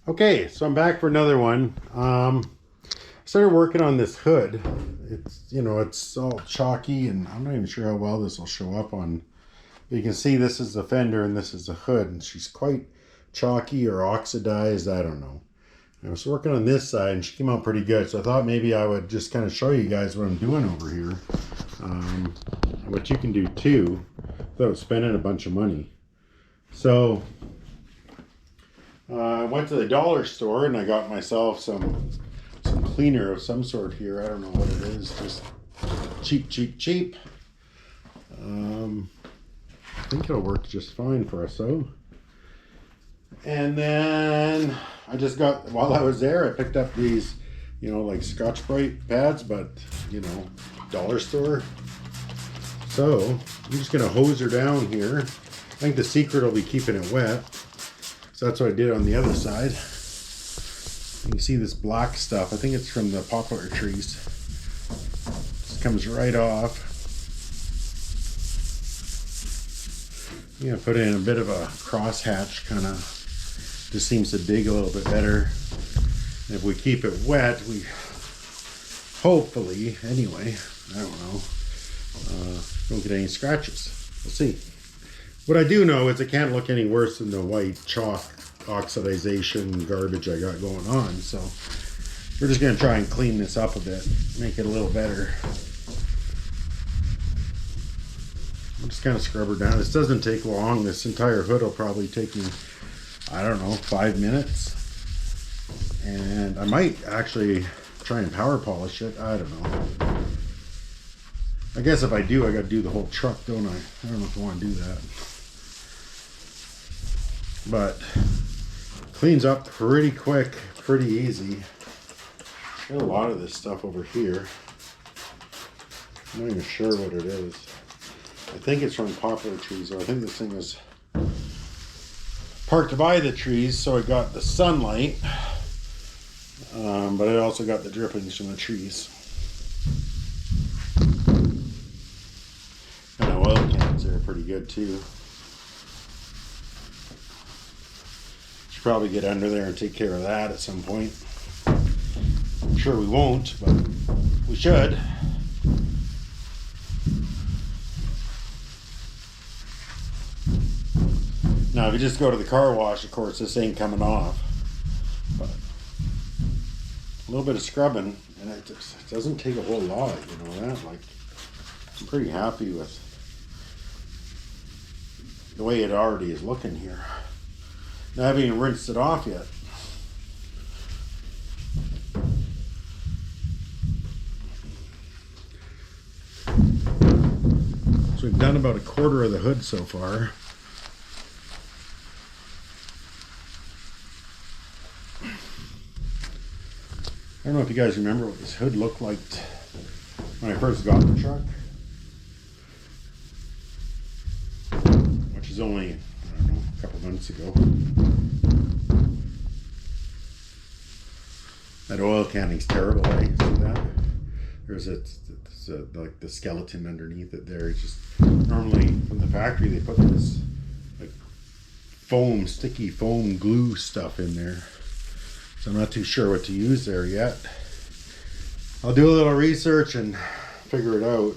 Okay, so I'm back for another one. Started working on this hood. It's all chalky, and I'm not even sure how well this will show up on. But you can see this is the fender and this is the hood, and she's quite chalky or oxidized. I don't know. I was working on this side, and she came out pretty good. So I thought maybe I would just kind of show you guys what I'm doing over here. What you can do too, without spending a bunch of money. So I went to the dollar store and I got myself some cleaner of some sort here. I don't know what it is, just cheap. I think it'll work just fine for us though. And then I just got, while I was there, I picked up these, like Scotch-Brite pads, but, dollar store. So I'm just gonna hose her down here. I think the secret will be keeping it wet. So that's what I did on the other side. You can see this black stuff. I think it's from the poplar trees. This comes right off. Put in a bit of a crosshatch, kind of just seems to dig a little bit better. And if we keep it wet, we hopefully, anyway, I don't know, don't get any scratches. We'll see. What I do know is it can't look any worse than the white chalk oxidization garbage I got going on. So we're just going to try and clean this up a bit, make it a little better. I'll just kind of scrub her down. This doesn't take long. This entire hood will probably take me, I don't know, 5 minutes. And I might actually try and power polish it. I don't know. I guess if I do, I got to do the whole truck, don't I? I don't know if I want to do that. But cleans up pretty quick, pretty easy. Got a lot of this stuff over here. I'm not even sure what it is. I think it's from poplar trees, or I think this thing is parked by the trees, so it got the sunlight, but it also got the drippings from the trees. And the oil cans are pretty good too. Should probably get under there and take care of that at some point. I'm sure we won't, but we should. Now, if you just go to the car wash, of course, this ain't coming off. But a little bit of scrubbing, and it doesn't take a whole lot, that. Like, I'm pretty happy with the way it already is looking here. Now, I haven't even rinsed it off yet. So we've done about a quarter of the hood so far. I don't know if you guys remember what this hood looked like when I first got the truck, which is only, I don't know, a couple months ago. That oil canning's terrible, eh? See that? There's like the skeleton underneath it there. It's just, normally from the factory they put this like sticky foam glue stuff in there. So I'm not too sure what to use there yet. I'll do a little research and figure it out.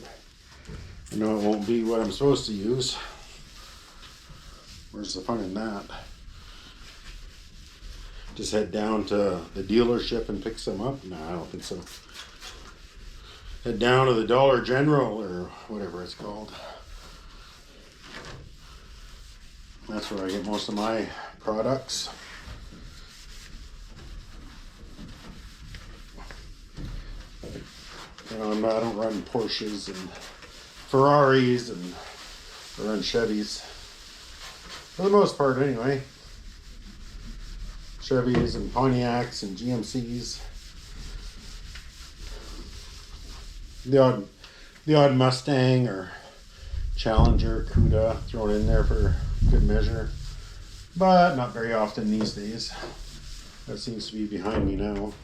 I know it won't be what I'm supposed to use. Where's the fun in that? Just head down to the dealership and pick some up? No, I don't think so. Head down to the Dollar General or whatever it's called. That's where I get most of my products. I don't run Porsches and Ferraris and I run Chevys. For the most part, anyway. Chevys and Pontiacs and GMCs. The odd Mustang or Challenger, Cuda thrown in there for good measure. But not very often these days. That seems to be behind me now.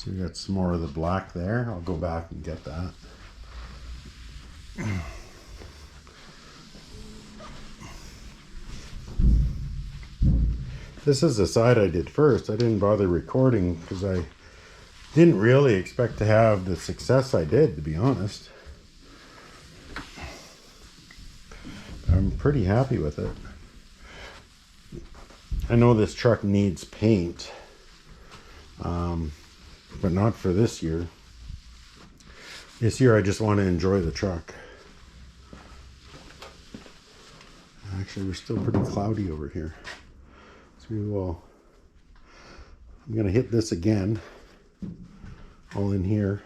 So we got some more of the black there. I'll go back and get that. This is the side I did first. I didn't bother recording because I didn't really expect to have the success I did, to be honest. I'm pretty happy with it. I know this truck needs paint, but not for this year. This year I just want to enjoy the truck. Actually, we're still pretty cloudy over here. So we will, I'm going to hit this again, all in here.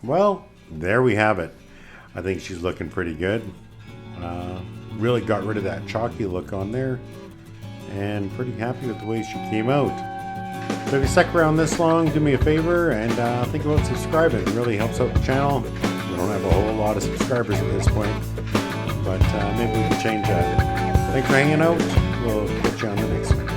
Well, there we have it. I think she's looking pretty good. Really got rid of that chalky look on there, and pretty happy with the way she came out. So if you stuck around this long, do me a favor and think about subscribing. It really helps out the channel. We don't have a whole lot of subscribers at this point, but maybe we can change that. Thanks for hanging out. We'll catch you on the next one.